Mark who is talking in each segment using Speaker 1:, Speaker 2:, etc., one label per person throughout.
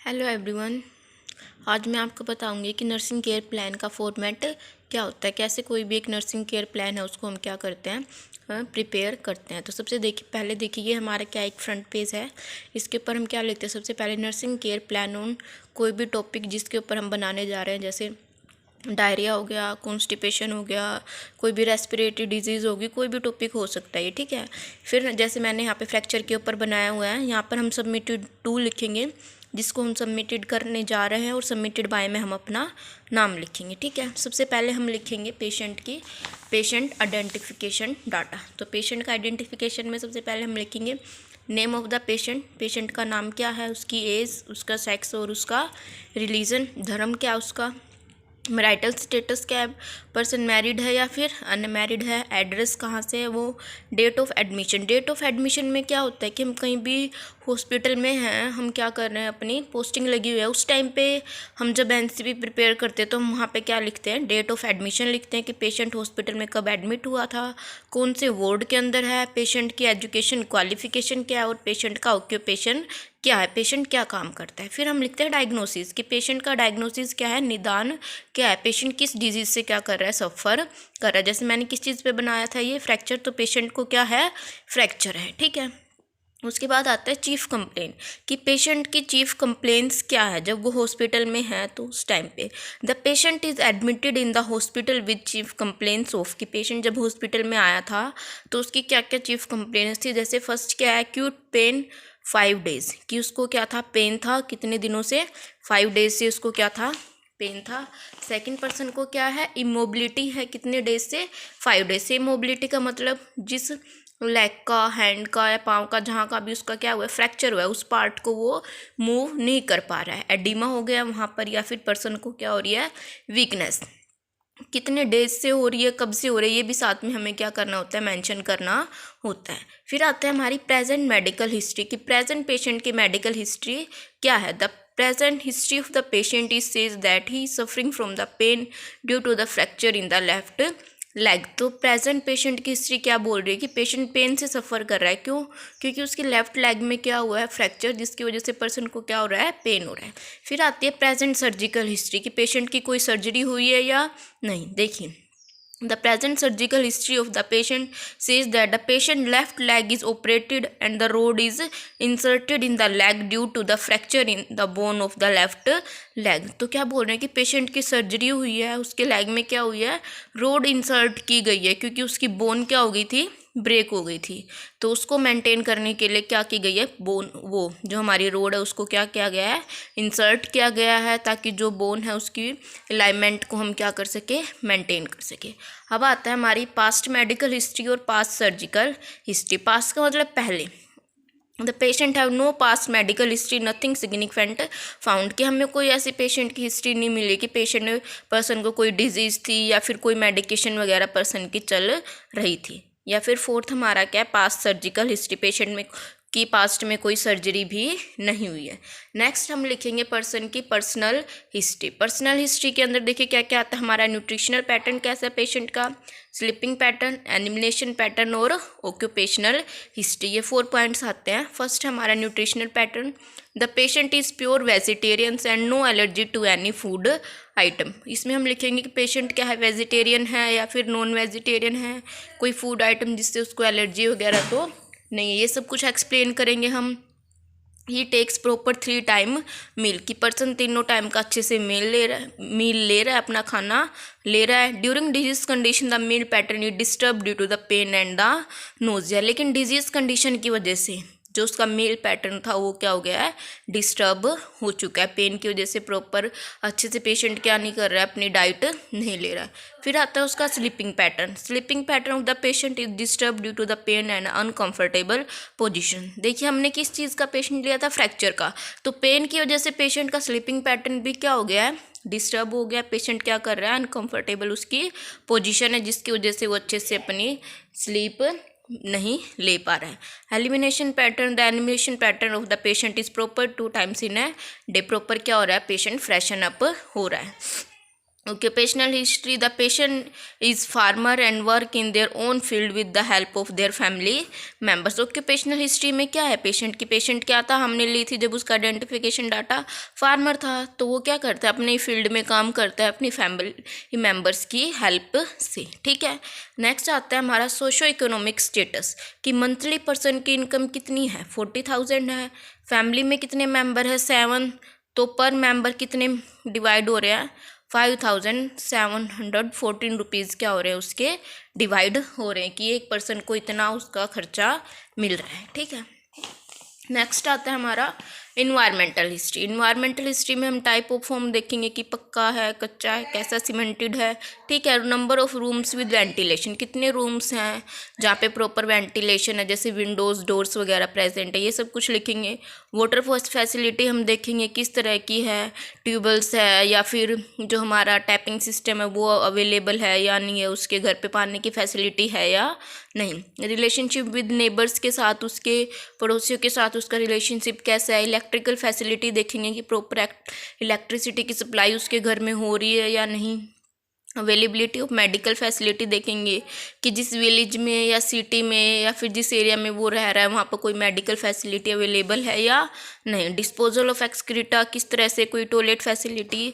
Speaker 1: Hello everyone. आज मैं आपको बताऊंगी कि नर्सिंग केयर प्लान का फॉर्मेट क्या होता है, कैसे कोई भी एक नर्सिंग केयर प्लान है उसको हम क्या करते हैं, प्रिपेयर करते हैं। तो पहले देखिए ये हमारा क्या एक फ्रंट पेज है। इसके ऊपर हम क्या लिखते हैं, सबसे पहले नर्सिंग केयर प्लान ऑन कोई भी टॉपिक जिसके ऊपर हम बनाने जा रहे हैं, जैसे डायरिया हो गया, कॉन्स्टिपेशन हो गया, कोई भी रेस्पिरेटरी डिजीज़ होगी, कोई भी टॉपिक हो सकता है ये, ठीक है। फिर जैसे मैंने यहाँ पे फ्रैक्चर के ऊपर बनाया हुआ है, यहाँ पर हम सबमिटेड टू लिखेंगे जिसको हम सबमिटेड करने जा रहे हैं, और सबमिटेड बाय में हम अपना नाम लिखेंगे, ठीक है। सबसे पहले हम लिखेंगे पेशेंट आइडेंटिफिकेशन डाटा। तो पेशेंट का आइडेंटिफिकेशन में सबसे पहले हम लिखेंगे नेम ऑफ द पेशेंट का नाम क्या है, उसकी एज, उसका सेक्स और उसका रिलीजन, धर्म क्या उसका, मैरिटल स्टेटस क्या है, पर्सन मैरिड है या फिर अनमैरिड है, एड्रेस कहाँ से है वो, डेट ऑफ एडमिशन में क्या होता है कि हम कहीं भी हॉस्पिटल में हैं, हम क्या कर रहे हैं, अपनी पोस्टिंग लगी हुई है, उस टाइम पे हम जब एनसीपी प्रिपेयर करते हैं तो हम वहाँ पे क्या लिखते हैं, डेट ऑफ एडमिशन लिखते हैं कि पेशेंट हॉस्पिटल में कब एडमिट हुआ था, कौन से वार्ड के अंदर है, पेशेंट की एजुकेशन क्वालिफिकेशन क्या है, और पेशेंट का ऑक्यूपेशन क्या है, पेशेंट क्या काम करता है। फिर हम लिखते हैं डायग्नोसिस कि पेशेंट का डायग्नोसिस क्या है, निदान क्या है, पेशेंट किस डिजीज़ से क्या कर रहा है, सफ़र कर रहा है। जैसे मैंने किस चीज़ पे बनाया था ये फ्रैक्चर, तो पेशेंट को क्या है, फ्रैक्चर है, ठीक है। उसके बाद आता है चीफ कंप्लेन कि पेशेंट की चीफ कंप्लेंट्स क्या है जब वो हॉस्पिटल में है, तो उस टाइम पे the patient is admitted in the hospital with chief complaints of, कि पेशेंट जब हॉस्पिटल में आया था तो उसकी क्या क्या चीफ कंप्लेंट्स थी। जैसे फर्स्ट क्या है, एक्यूट पेन 5 डेज, कि उसको क्या था, पेन था कितने दिनों से, 5 डेज से उसको क्या था, पेन था। सेकंड पर्सन को क्या है, इमोबिलिटी है कितने डेज से, 5 डेज से। इमोबिलिटी का मतलब जिस लेग का, हैंड का या पाँव का, जहाँ का भी उसका क्या हुआ है, फ्रैक्चर हुआ है, उस पार्ट को वो मूव नहीं कर पा रहा है, एडिमा हो गया वहाँ पर, या फिर पर्सन को क्या हो रही है, वीकनेस, कितने डेज से हो रही है, कब से हो रही है, ये भी साथ में हमें क्या करना होता है, मेंशन करना होता है। फिर आता है हमारी प्रेजेंट मेडिकल हिस्ट्री कि प्रेजेंट पेशेंट की मेडिकल हिस्ट्री क्या है। The present history of the patient is says that he suffering from the pain due to the fracture in the left leg. तो प्रेजेंट पेशेंट की history क्या बोल रही है कि पेशेंट पेन से सफ़र कर रहा है, क्यों, क्योंकि उसकी लेफ्ट लेग में क्या हुआ है, फ्रैक्चर, जिसकी वजह से पर्सन को क्या हो रहा है, पेन हो रहा है। फिर आती है प्रेजेंट सर्जिकल हिस्ट्री कि पेशेंट की कोई सर्जरी हुई है या नहीं। देखिए the present surgical history of the patient says that the patient left leg is operated and the rod is inserted in the leg due to the fracture in the bone of the left leg। तो क्या बोल रहे हैं कि patient की surgery हुई है, उसके लेग में क्या हुई है, रोड इंसर्ट की गई है, क्योंकि उसकी बोन क्या हो गई थी, ब्रेक हो गई थी। तो उसको मेंटेन करने के लिए क्या की गई है, बोन, वो जो हमारी रोड है उसको क्या किया गया है, इंसर्ट किया गया है, ताकि जो बोन है उसकी अलाइनमेंट को हम क्या कर सके, मेंटेन कर सके। अब आता है हमारी पास्ट मेडिकल हिस्ट्री और पास्ट सर्जिकल हिस्ट्री। पास्ट का मतलब पहले, the patient have no past medical history nothing significant found, कि हमें कोई ऐसी पेशेंट की हिस्ट्री नहीं मिली कि पर्सन को कोई डिजीज़ थी या फिर कोई मेडिकेशन वगैरह पर्सन की चल रही थी। या फिर फोर्थ हमारा क्या है, पास्ट सर्जिकल हिस्ट्री, पेशेंट में की पास्ट में कोई सर्जरी भी नहीं हुई है। नेक्स्ट हम लिखेंगे पर्सन की पर्सनल हिस्ट्री। पर्सनल हिस्ट्री के अंदर देखिए क्या क्या आता है हमारा, न्यूट्रिशनल पैटर्न कैसा है पेशेंट का, स्लीपिंग पैटर्न, एलिमिनेशन पैटर्न और ऑक्यूपेशनल हिस्ट्री, ये 4 पॉइंट्स आते हैं। फर्स्ट हमारा nutritional pattern, the patient is pure vegetarians and no allergy to any food item. इसमें हम लिखेंगे कि पेशेंट क्या है, वेजिटेरियन है या फिर नॉन वेजिटेरियन है, कोई फूड आइटम जिससे उसको एलर्जी वगैरह तो नहीं है, ये सब कुछ एक्सप्लेन करेंगे हम। ही टेक्स प्रॉपर 3 टाइम मील, की पर्सन तीनों टाइम का अच्छे से मील ले रहा है, अपना खाना ले रहा है। During disease condition the meal pattern is disturb due to the pain and the nausea, लेकिन डिजीज कंडीशन की वजह से जो उसका मील पैटर्न था वो क्या हो गया है, डिस्टर्ब हो चुका है, पेन की वजह से प्रॉपर अच्छे से पेशेंट क्या नहीं कर रहा है, अपनी डाइट नहीं ले रहा है। फिर आता है उसका sleeping pattern of the patient is disturb due to the pain and uncomfortable position. देखिए हमने किस चीज़ का पेशेंट लिया था, फ्रैक्चर का, तो पेन की वजह से पेशेंट का स्लीपिंग पैटर्न भी क्या हो गया है, डिस्टर्ब हो गया, पेशेंट क्या कर रहा है, अनकंफर्टेबल उसकी पोजीशन है, जिसकी वजह से वो अच्छे से अपनी स्लीप नहीं ले पा रहा है। Elimination pattern, the elimination pattern of the patient is proper 2 times in a day, proper क्या हो रहा है, पेशेंट फ्रेशन अप हो रहा है। Occupational history: the patient is farmer and work in their own field with the help of their family members. Occupational history में क्या है पेशेंट की? पेशेंट क्या था, हमने ली थी जब उसका आइडेंटिफिकेशन डाटा, फार्मर था, तो वो क्या करता है, अपने फील्ड में काम करता है अपनी फैमिली मेम्बर्स की हेल्प से। ठीक है, नेक्स्ट आता है हमारा सोशो इकोनॉमिक स्टेटस कि मंथली पर्सन की इनकम कितनी है, 40,000 है। फैमिली में कितने मेंबर है, 7, तो पर मेंबर कितने डिवाइड हो रहे हैं, 5,714 रुपीज़ क्या हो रहे हैं, उसके डिवाइड हो रहे हैं कि एक पर्सन को इतना उसका खर्चा मिल रहा है। ठीक है, नेक्स्ट आता है हमारा इन्वायरमेंटल हिस्ट्री। इन्वायरमेंटल हिस्ट्री में हम टाइप ऑफ होम देखेंगे कि पक्का है, कच्चा है, कैसा सीमेंटेड है। ठीक है, number of rooms with ventilation, कितने रूम्स हैं जहाँ पे प्रॉपर वेंटिलेशन है, जैसे विंडोज़ डोर्स वगैरह प्रेजेंट है, ये सब कुछ लिखेंगे। वाटर फैसिलिटी हम देखेंगे किस तरह की है, ट्यूबवेल्स है या फिर जो हमारा टैपिंग सिस्टम है वो अवेलेबल है या नहीं है, उसके घर पे पानी की फैसिलिटी है या नहीं। रिलेशनशिप विद नेबर्स के साथ, उसके पड़ोसियों के साथ उसका रिलेशनशिप कैसा है। इलेक्ट्रिकल फैसिलिटी देखेंगे कि प्रॉपर इलेक्ट्रिसिटी की सप्लाई उसके घर में हो रही है या नहीं। अवेलेबिलिटी ऑफ मेडिकल फैसिलिटी देखेंगे कि जिस विलेज में या सिटी में या फिर जिस एरिया में वो रह रहा है वहाँ पर कोई मेडिकल फैसिलिटी अवेलेबल है या नहीं। डिस्पोजल ऑफ एक्सक्रीटा, किस तरह से कोई टॉयलेट फैसिलिटी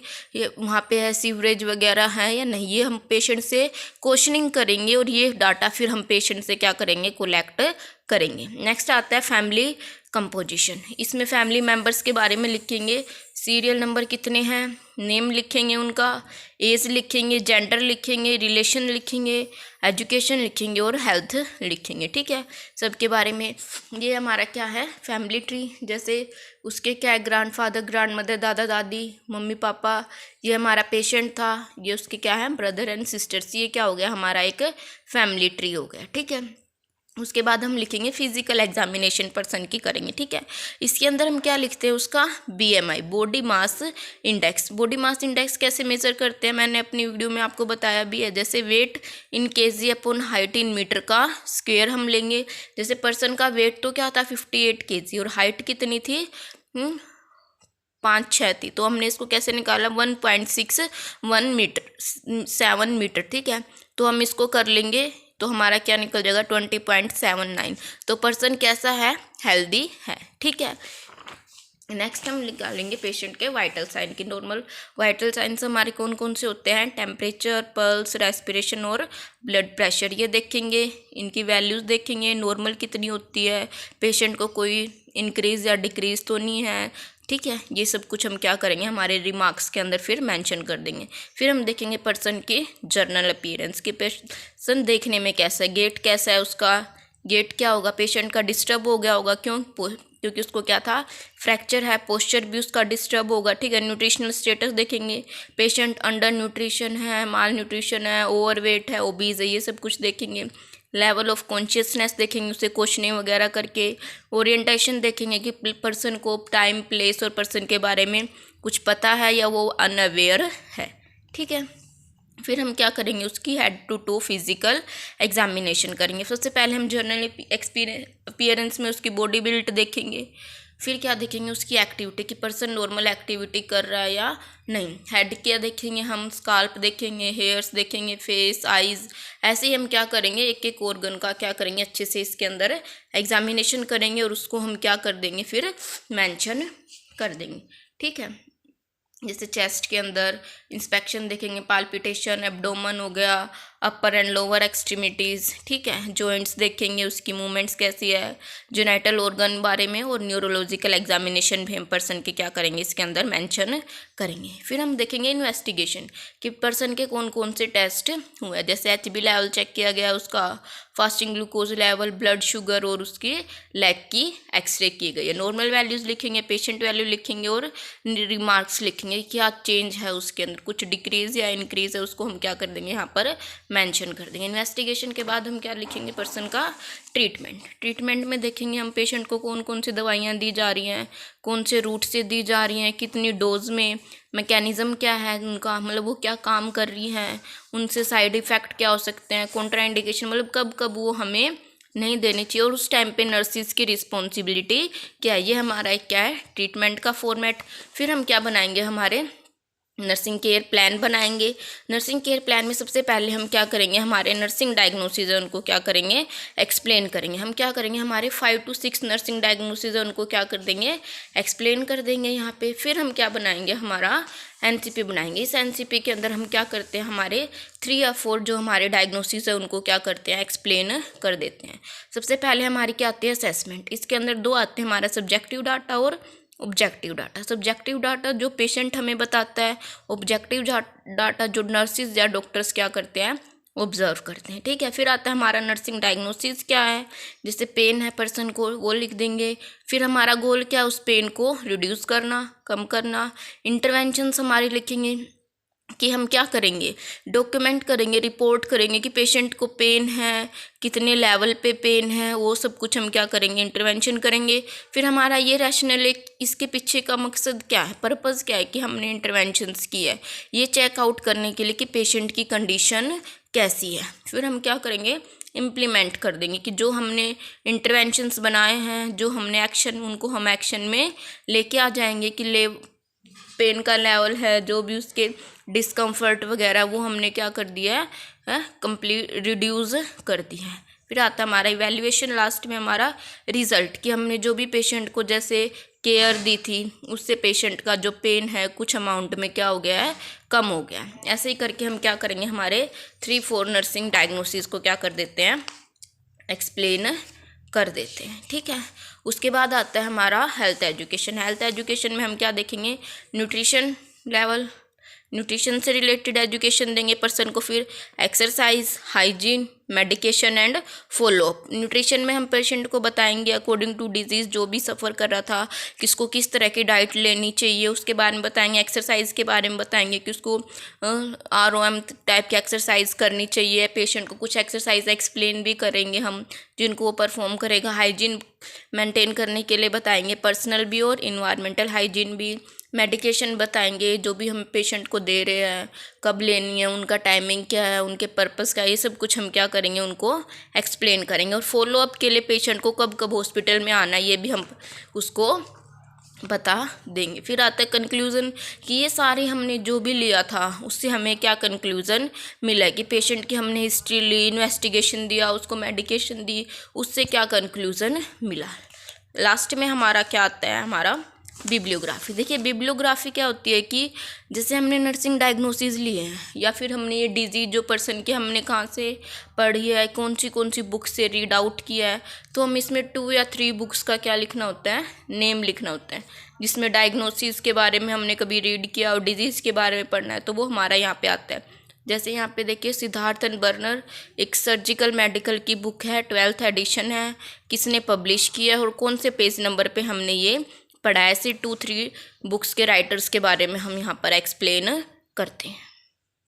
Speaker 1: वहाँ पे है, सीवरेज वगैरह है या नहीं, ये हम पेशेंट से क्वेश्चनिंग करेंगे और ये डाटा फिर हम पेशेंट से क्या करेंगे, कलेक्ट करेंगे। नेक्स्ट आता है फैमिली कंपोजिशन। इसमें फैमिली मेम्बर्स के बारे में लिखेंगे, सीरियल नंबर कितने हैं, नेम लिखेंगे उनका, एज लिखेंगे, जेंडर लिखेंगे, रिलेशन लिखेंगे, एजुकेशन लिखेंगे और हेल्थ लिखेंगे। ठीक है, सबके बारे में। ये हमारा क्या है, फैमिली ट्री। जैसे उसके क्या है, ग्रैंडफादर, ग्रैंडमदर, दादा दादी, मम्मी पापा, ये हमारा पेशेंट था, ये उसके क्या है, ब्रदर एंड सिस्टर्स। ये क्या हो गया, हमारा एक फैमिली ट्री हो गया। ठीक है, उसके बाद हम लिखेंगे फिजिकल एग्जामिनेशन पर्सन की करेंगे। ठीक है, इसके अंदर हम क्या लिखते हैं, उसका BMI, body mass index. Body mass index कैसे मेजर करते हैं, मैंने अपनी वीडियो में आपको बताया भी है। जैसे weight in kg upon height in meter का स्क्वायर हम लेंगे। जैसे पर्सन का वेट तो क्या था, 58 kg और हाइट कितनी थी, 5'6" थी, तो हमने इसको कैसे निकाला, 1.61 मीटर 7 मीटर। ठीक है, तो हम इसको कर लेंगे तो हमारा क्या निकल जाएगा, 20.79। तो पर्सन कैसा है, हेल्दी है। ठीक है, नेक्स्ट हम निकालेंगे पेशेंट के वाइटल साइन की। नॉर्मल वाइटल साइंस हमारे कौन कौन से होते हैं, टेम्परेचर, पल्स, रेस्पिरेशन और ब्लड प्रेशर। ये देखेंगे, इनकी वैल्यूज़ देखेंगे, नॉर्मल कितनी होती है, पेशेंट को कोई इंक्रीज़ या डिक्रीज़ तो नहीं है। ठीक है, ये सब कुछ हम क्या करेंगे, हमारे रिमार्क्स के अंदर फिर मेंशन कर देंगे। फिर हम देखेंगे पर्सन की जर्नल अपीयरेंस कि पर्सन देखने में कैसा है, गेट कैसा है उसका, गेट क्या होगा, पेशेंट का डिस्टर्ब हो गया होगा, क्योंकि उसको क्या था, फ्रैक्चर है, पोस्चर भी उसका डिस्टर्ब होगा। ठीक है, न्यूट्रिशनल स्टेटस देखेंगे, पेशेंट अंडर न्यूट्रिशन है, माल न्यूट्रिशन है, ओवरवेट है, ओबीज है, ये सब कुछ देखेंगे। लेवल ऑफ कॉन्शियसनेस देखेंगे, उसे क्वेश्चनिंग वगैरह करके। ओरिएंटेशन देखेंगे कि पर्सन को टाइम, प्लेस और पर्सन के बारे में कुछ पता है या वो अनअवेयर है। ठीक है, फिर हम क्या करेंगे, उसकी head to toe physical examination करेंगे। सबसे पहले हम जर्नल अपीयरेंस में उसकी बॉडी बिल्ड देखेंगे। फिर क्या देखेंगे, उसकी एक्टिविटी कि पर्सन नॉर्मल एक्टिविटी कर रहा है या नहीं। हेड क्या देखेंगे हम, स्काल्प देखेंगे, हेयर्स देखेंगे, फेस, आइज़। ऐसे ही हम क्या करेंगे, एक एक ऑर्गन का क्या करेंगे, अच्छे से इसके अंदर एग्जामिनेशन करेंगे और उसको हम क्या कर देंगे, फिर मेंशन कर देंगे। ठीक है, जैसे चेस्ट के अंदर इंस्पेक्शन देखेंगे, पाल्पिटेशन, एब्डोमन हो गया, अपर एंड लोअर एक्सट्रीमिटीज़। ठीक है, जॉइंट्स देखेंगे, उसकी मूवमेंट्स कैसी है, जेनिटल ऑर्गन बारे में और न्यूरोलॉजिकल एग्जामिनेशन भी हम पर्सन के क्या करेंगे, इसके अंदर मेंशन करेंगे। फिर हम देखेंगे इन्वेस्टिगेशन कि पर्सन के कौन कौन से टेस्ट हुए, जैसे HB लेवल चेक किया गया, उसका fasting glucose level, blood sugar और उसकी लेग की एक्सरे की गई है। नॉर्मल वैल्यूज़ लिखेंगे, पेशेंट वैल्यू लिखेंगे और रिमार्क्स लिखेंगे क्या चेंज है उसके अंदर, कुछ डिक्रीज़ या इंक्रीज़ है, उसको हम क्या कर देंगे, यहाँ पर मेंशन कर देंगे। इन्वेस्टिगेशन के बाद हम क्या लिखेंगे, पर्सन का ट्रीटमेंट। ट्रीटमेंट में देखेंगे हम पेशेंट को कौन कौन सी दवाइयाँ दी जा रही हैं, कौन से रूट से दी जा रही हैं, कितनी डोज में, मैकेनिज़्म क्या है उनका, मतलब वो क्या काम कर रही हैं, उनसे साइड इफ़ेक्ट क्या हो सकते हैं, कॉन्ट्राइंडिकेशन, मतलब कब कब वो हमें नहीं देनी चाहिए और उस टाइम पे नर्सिस की रिस्पॉन्सिबिलिटी क्या है। ये हमारा एक क्या है, ट्रीटमेंट का फॉर्मेट। फिर हम क्या बनाएंगे, हमारे नर्सिंग केयर प्लान बनाएंगे। नर्सिंग केयर प्लान में सबसे पहले हम क्या करेंगे, हमारे नर्सिंग डायग्नोसिस है उनको क्या करेंगे, एक्सप्लेन करेंगे। हम क्या करेंगे, हमारे 5 to 6 नर्सिंग डायग्नोसिस है उनको क्या कर देंगे, एक्सप्लेन कर देंगे यहाँ पे। फिर हम क्या बनाएंगे, हमारा एनसीपी बनाएंगे। इस एनसीपी के अंदर हम क्या करते हैं, हमारे 3 या 4 जो हमारे डायग्नोसिस है उनको क्या करते हैं, एक्सप्लेन कर देते हैं। सबसे पहले हमारी क्या आती है, असेसमेंट। इसके अंदर 2 आते हैं, हमारा सब्जेक्टिव डाटा और ऑब्जेक्टिव डाटा। सब्जेक्टिव डाटा जो पेशेंट हमें बताता है, ऑब्जेक्टिव डाटा जो नर्सिस या डॉक्टर्स क्या करते हैं, ऑब्जर्व करते हैं। ठीक है, फिर आता है हमारा नर्सिंग डायग्नोसिस क्या है, जैसे पेन है पर्सन को, वो लिख देंगे। फिर हमारा गोल क्या है, उस पेन को रिड्यूस करना, कम करना। इंटरवेंशंस हमारे लिखेंगे कि हम क्या करेंगे, डॉक्यूमेंट करेंगे, रिपोर्ट करेंगे कि पेशेंट को पेन है, कितने लेवल पे पेन है, वो सब कुछ हम क्या करेंगे, इंटरवेंशन करेंगे। फिर हमारा ये रैशनल है, इसके पीछे का मकसद क्या है, पर्पज़ क्या है कि हमने इंटरवेंशंस की है, ये चेकआउट करने के लिए कि पेशेंट की कंडीशन कैसी है। फिर हम क्या करेंगे, इम्प्लीमेंट कर देंगे कि जो हमने इंटरवेंशंस बनाए हैं, जो हमने एक्शन, उनको हम एक्शन में लेके आ जाएंगे कि पेन का लेवल है, जो भी उसके डिस्कम्फर्ट वगैरह, वो हमने क्या कर दिया है, कंप्लीट रिड्यूस कर दिया है। फिर आता है हमारा इवैल्यूएशन, लास्ट में हमारा रिजल्ट कि हमने जो भी पेशेंट को जैसे केयर दी थी, उससे पेशेंट का जो पेन है कुछ अमाउंट में क्या हो गया है, कम हो गया है। ऐसे ही करके हम क्या करेंगे, हमारे 3-4 नर्सिंग डायग्नोसिस को क्या कर देते हैं, एक्सप्लेन कर देते हैं। ठीक है, उसके बाद आता है हमारा हेल्थ एजुकेशन। हेल्थ एजुकेशन में हम क्या देखेंगे, न्यूट्रिशन लेवल, न्यूट्रिशन से रिलेटेड एजुकेशन देंगे पर्सन को। फिर exercise, hygiene, medication and follow up. Nutrition में हम पेशेंट को बताएंगे अकॉर्डिंग टू डिजीज़, जो भी सफ़र कर रहा था, किसको किस तरह की डाइट लेनी चाहिए, उसके बारे में बताएंगे। एक्सरसाइज के बारे में बताएंगे कि उसको ROM टाइप की एक्सरसाइज करनी चाहिए। पेशेंट को कुछ एक्सरसाइज एक्सप्लेन भी करेंगे हम, जिनको वो परफॉर्म करेगा। हाइजीन मेंटेन करने के लिए बताएंगे, पर्सनल भी और इन्वायरमेंटल हाइजीन भी। मेडिकेशन बताएंगे, जो भी हम पेशेंट को दे रहे हैं, कब लेनी है, उनका टाइमिंग क्या है, उनके पर्पस क्या है, ये सब कुछ हम क्या करेंगे, उनको एक्सप्लेन करेंगे। और फॉलोअप के लिए पेशेंट को कब कब हॉस्पिटल में आना है, ये भी हम उसको बता देंगे। फिर आता है कंक्लूज़न कि ये सारे हमने जो भी लिया था उससे हमें क्या कंक्लूज़न मिला, कि पेशेंट की हमने हिस्ट्री ली, इन्वेस्टिगेशन दिया, उसको मेडिकेशन दी, उससे क्या कंक्लूज़न मिला। लास्ट में हमारा क्या आता है, हमारा बिब्लियोग्राफी। देखिए बिब्लियोग्राफी क्या होती है कि जैसे हमने नर्सिंग डायग्नोसिस लिए हैं, या फिर हमने ये डिजीज़ जो पर्सन की हमने कहाँ से पढ़ी है, कौन सी बुक से रीड आउट किया है, तो हम इसमें 2 या 3 बुक्स का क्या लिखना होता है, नेम लिखना होता है। जिसमें डायग्नोसिस के बारे में हमने कभी रीड किया और डिजीज़ के बारे में पढ़ना है, तो वो हमारा यहाँ पे आता है। जैसे यहाँ पे देखिए सिद्धार्थन बर्नर, एक सर्जिकल मेडिकल की बुक है, 12th एडिशन है, किसने पब्लिश किया है और कौन से पेज नंबर पे हमने ये पढ़ा है। ऐसे 2-3 बुक्स के राइटर्स के बारे में हम यहाँ पर एक्सप्लेन करते हैं।